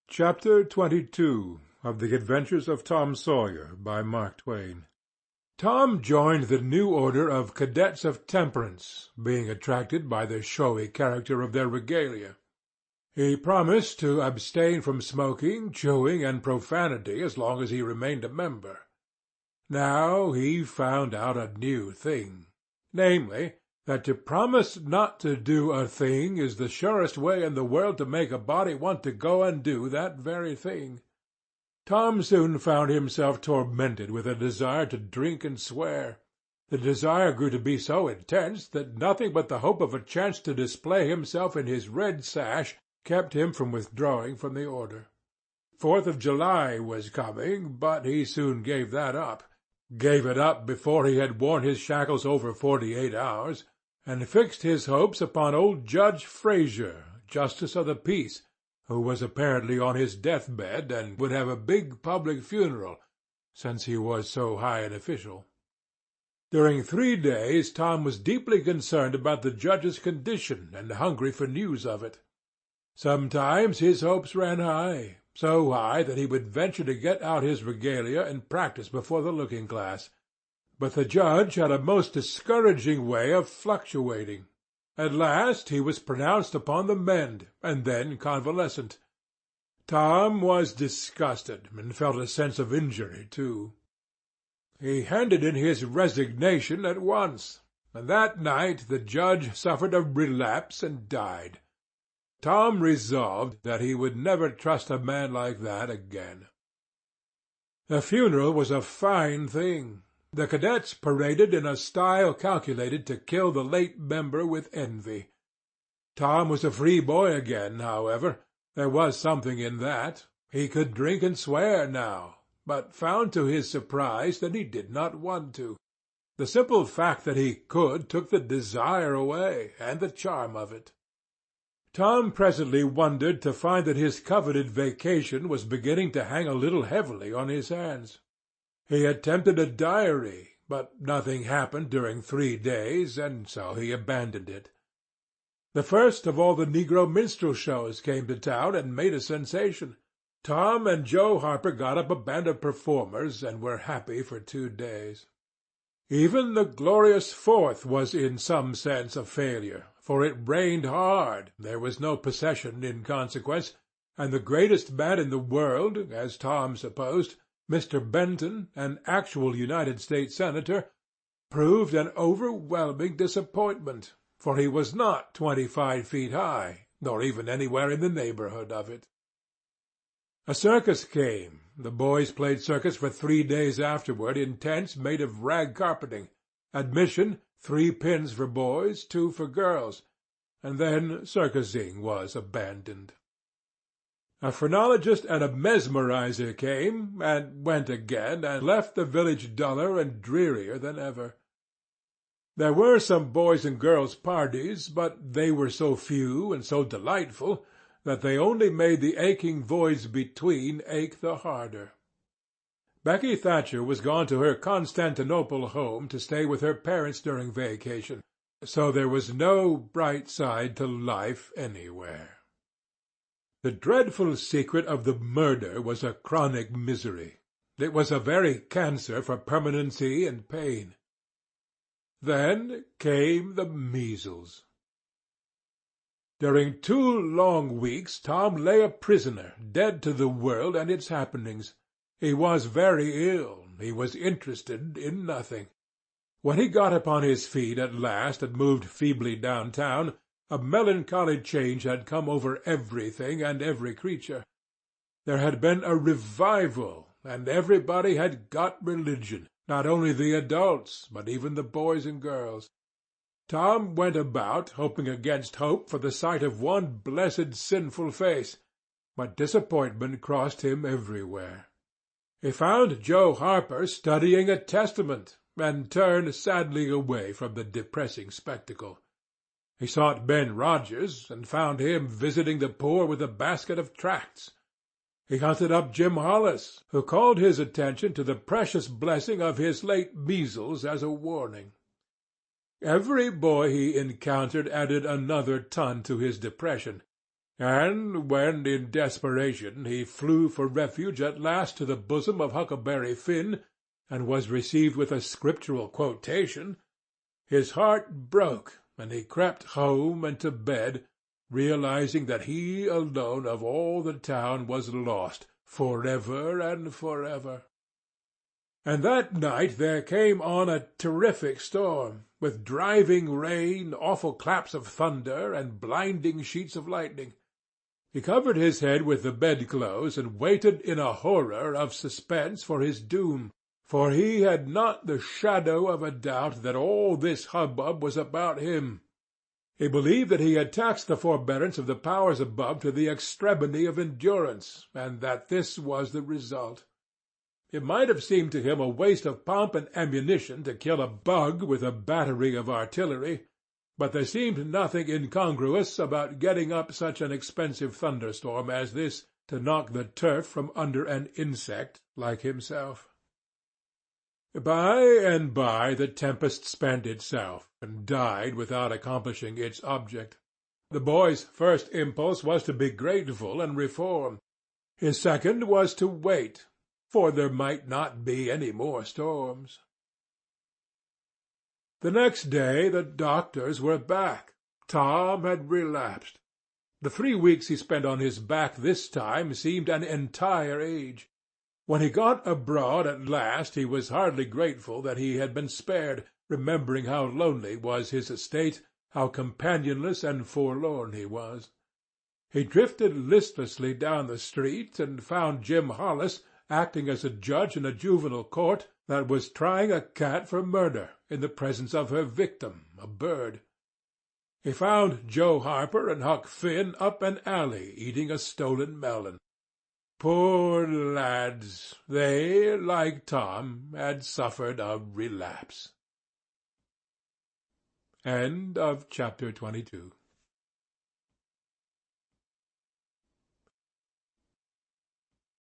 Chapter 22 of the Adventures of Tom Sawyer by Mark Twain. Tom joined the new order of Cadets of Temperance, being attracted by the showy character of their regalia. He promised to abstain from smoking, chewing, and profanity as long as he remained a member. Now he found out a new thing, namely, that to promise not to do a thing is the surest way in the world to make a body want to go and do that very thing. Tom soon found himself tormented with a desire to drink and swear. The desire grew to be so intense that nothing but the hope of a chance to display himself in his red sash kept him from withdrawing from the order. 4th of July was coming, but he soon gave that up. Gave it up before he had worn his shackles over 48 hours, and fixed his hopes upon old Judge Frazier, Justice of the Peace, who was apparently on his death-bed and would have a big public funeral, since he was so high an official. During 3 days Tom was deeply concerned about the judge's condition and hungry for news of it. Sometimes his hopes ran high, so high that he would venture to get out his regalia and practice before the looking-glass. But the judge had a most discouraging way of fluctuating. At last he was pronounced upon the mend, and then convalescent. Tom was disgusted, and felt a sense of injury too. He handed in his resignation at once, and that night the judge suffered a relapse and died. Tom resolved that he would never trust a man like that again. The funeral was a fine thing. The cadets paraded in a style calculated to kill the late member with envy. Tom was a free boy again, however. There was something in that. He could drink and swear now, but found to his surprise that he did not want to. The simple fact that he could took the desire away, and the charm of it. Tom presently wondered to find that his coveted vacation was beginning to hang a little heavily on his hands. He attempted a diary, but nothing happened during 3 days, and so he abandoned it. The first of all the negro minstrel shows came to town and made a sensation. Tom and Joe Harper got up a band of performers and were happy for 2 days. Even the glorious 4th was in some sense a failure, for it rained hard, there was no procession in consequence, and the greatest man in the world, as Tom supposed, Mr. Benton, an actual United States Senator, proved an overwhelming disappointment, for he was not 25 feet high, nor even anywhere in the neighborhood of it. A circus came. The boys played circus for 3 days afterward in tents made of rag carpeting. Admission, 3 pins for boys, 2 for girls, and then circusing was abandoned. A phrenologist and a mesmerizer came, and went again, and left the village duller and drearier than ever. There were some boys' and girls' parties, but they were so few and so delightful that they only made the aching voids between ache the harder. Becky Thatcher was gone to her Constantinople home to stay with her parents during vacation, so there was no bright side to life anywhere. The dreadful secret of the murder was a chronic misery. It was a very cancer for permanency and pain. Then came the measles. During 2 long weeks Tom lay a prisoner, dead to the world and its happenings. He was very ill. He was interested in nothing. When he got upon his feet at last and moved feebly downtown, a melancholy change had come over everything and every creature. There had been a revival, and everybody had got religion, not only the adults, but even the boys and girls. Tom went about, hoping against hope for the sight of one blessed sinful face, but disappointment crossed him everywhere. He found Joe Harper studying a Testament, and turned sadly away from the depressing spectacle. He sought Ben Rogers, and found him visiting the poor with a basket of tracts. He hunted up Jim Hollis, who called his attention to the precious blessing of his late measles as a warning. Every boy he encountered added another ton to his depression, And when in desperation he flew for refuge at last to the bosom of Huckleberry Finn, and was received with a scriptural quotation, his heart broke, and he crept home and to bed, realizing that he alone of all the town was lost, forever and forever. And that night there came on a terrific storm, with driving rain, awful claps of thunder, and blinding sheets of lightning. He covered his head with the bedclothes, and waited in a horror of suspense for his doom, for he had not the shadow of a doubt that all this hubbub was about him. He believed that he had taxed the forbearance of the powers above to the extremity of endurance, and that this was the result. It might have seemed to him a waste of pomp and ammunition to kill a bug with a battery of artillery, but there seemed nothing incongruous about getting up such an expensive thunderstorm as this to knock the turf from under an insect like himself. By and by the tempest spent itself, and died without accomplishing its object. The boy's first impulse was to be grateful and reform. His second was to wait, for there might not be any more storms. The next day the doctors were back. Tom had relapsed. The 3 weeks he spent on his back this time seemed an entire age. When he got abroad at last he was hardly grateful that he had been spared, remembering how lonely was his estate, how companionless and forlorn he was. He drifted listlessly down the street, and found Jim Hollis acting as a judge in a juvenile court that was trying a cat for murder in the presence of her victim, a bird. He found Joe Harper and Huck Finn up an alley eating a stolen melon. Poor lads, they, like Tom, had suffered a relapse. End of chapter 22.